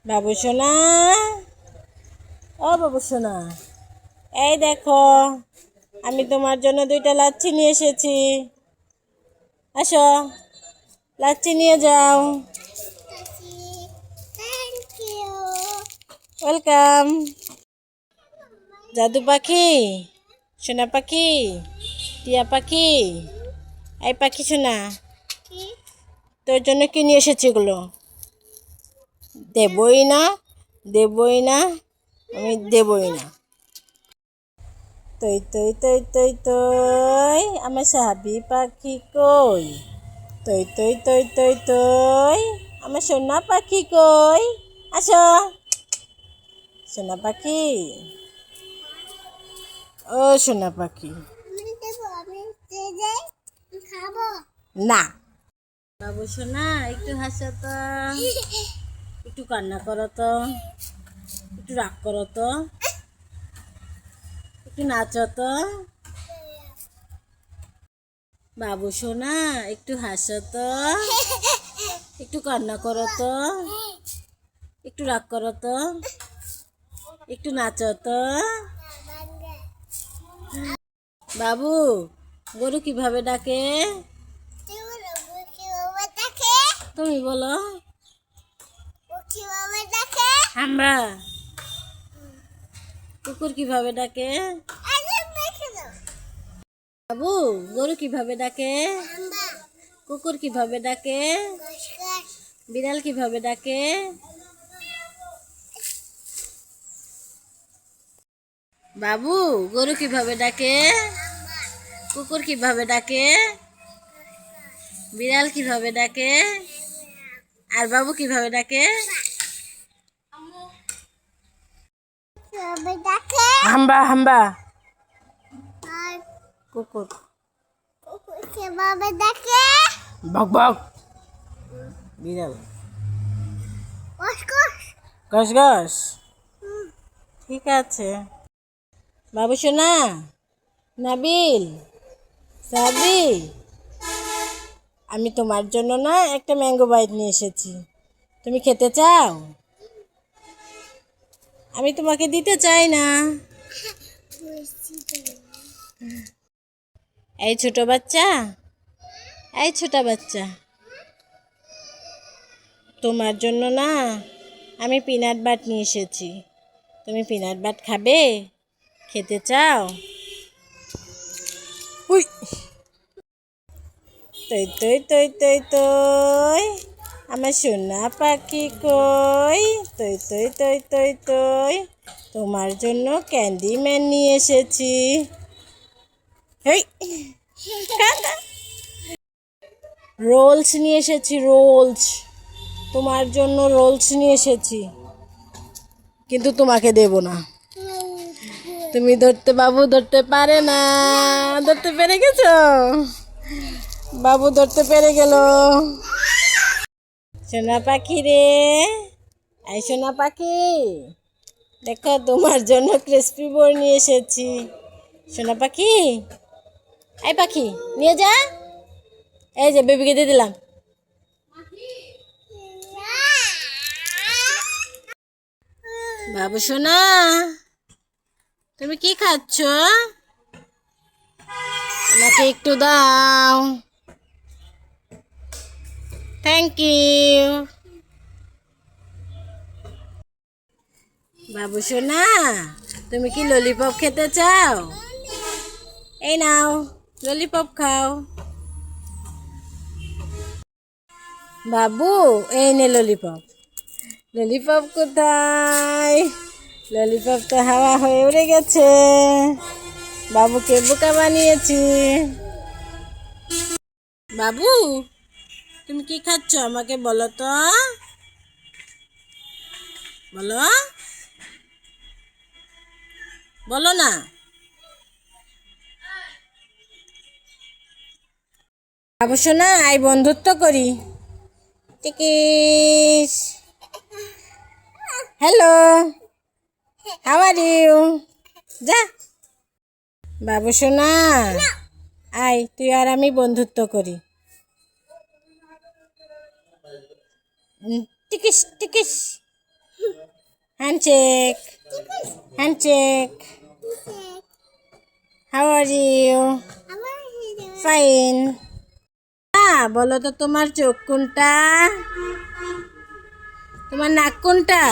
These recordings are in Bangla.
বাবু সোনা, ও বাবু সোনা, এই দেখো আমি তোমার জন্য 2টা লাচ্ছি নিয়ে এসেছি। আসো, লাচ্ছি নিয়ে যাও। ওয়েলকাম। জাদু পাখি, সোনা পাখি, টিয়া পাখি, এই পাখি সোনা, তোর জন্য কি নিয়ে এসেছি এগুলো? দেবই না, দেবই না, আমি দেবই না। তৈ তৈ তৈ তৈ তৈ আমার সাহাবি পাখি কই? তৈ তৈ তৈ তৈ তৈ আমার সোনা পাখি কই? আসো সোনা পাখি, ও সোনা পাখি। না বাবু সোনা, একটু হাসো তো, একটু কান্না করো তো, একটু রাগ করো তো, একটু নাচো তো। বাবু সোনা, একটু হাসো তো, একটু কান্না করো তো, একটু রাগ করো তো, একটু নাচো তো। বাবু, গরু কিভাবে ডাকে? তুমি বলো। আমরা। কুকুর কিভাবে ডাকে? বাবু, গরু কিভাবে ডাকে? কুকুর কিভাবে ডাকে? বিড়াল কিভাবে ডাকে? বাবু, গরু কিভাবে ডাকে? কুকুর কিভাবে ডাকে? বিড়াল কিভাবে ডাকে? আর বাবু কিভাবে ডাকে? হাম্বা হাম্বা। কুকুর কিভাবে ডাকে? বক বক। বিড়াল গস গস। ঠিক আছে বাবু সোনা, নাবিল, সাবি, আমি তোমার জন্য না একটা ম্যাঙ্গো বাইট নিয়ে এসেছি। তুমি খেতে চাও? আমি তোমাকে দিতে চাই না। এই ছোট বাচ্চা, এই ছোট বাচ্চা, তোমার জন্য না আমি পিনাট বাট নিয়ে এসেছি। তুমি পিনাট বাট খাবে? খেতে চাও? উই, তৈ তৈ তৈ তৈ তৈ আমার সোনা পাখি কই? তৈ তৈ তৈ তৈ তৈ তোমার জন্য ক্যান্ডি ম্যান নিয়ে এসেছি। হেই, রোলস নিয়ে এসেছি, রোলস। তোমার জন্য রোলস নিয়ে এসেছি, কিন্তু তোমাকে দেব না। তুমি ধরতে, বাবু ধরতে পারে না। ধরতে পেরে গেছো? বাবু ধরতে পেরে গেল। সোনা পাখি রে, এই সোনা পাখি, দেখো তোমার জন্য ক্রিসপি বোর নিয়ে এসেছি। সোনা পাখি, এই পাখি নিয়ে যা। এই যে বেবিকে দিয়ে দিলাম। বাবু সোনা, তুমি কি খাচ্ছ? আমাকে একটু দাও। Thank you. বাবু সোনা, তুমি কি ললিপপ খেতে চাও? এই নাও, ললিপপ খাও। বাবু, এই নে ললিপপ। ললিপপ কোথায়? ললিপপ তো হাওয়া হয়ে উড়ে গেছে। বাবুকে বোকা বানিয়েছি। বাবু, তুমি কি খাচ্ছ আমাকে বলো তো, বলো, বলো না। বাবু সোনা, আই বন্ধুত্ব করি। টিকিস, হ্যালো, হাউ আর ইউ? যা। বাবু সোনা, আই তুই আর আমি বন্ধুত্ব করি। টিকিস টিকিস। Handshake handshake how are you fine বলো তো তোমার চোখ কোনটা তোমার নাক কোনটা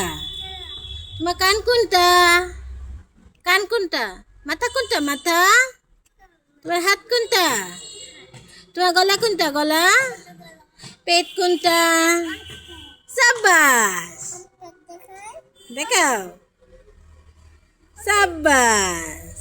তোমার কান কোনটা কান কোনটা মাথা কোনটা মাথা তোমার হাত কোনটা তোমার গলা কোনটা গলা পেট কোনটা সাব্বাস দেখাও সাব্বাস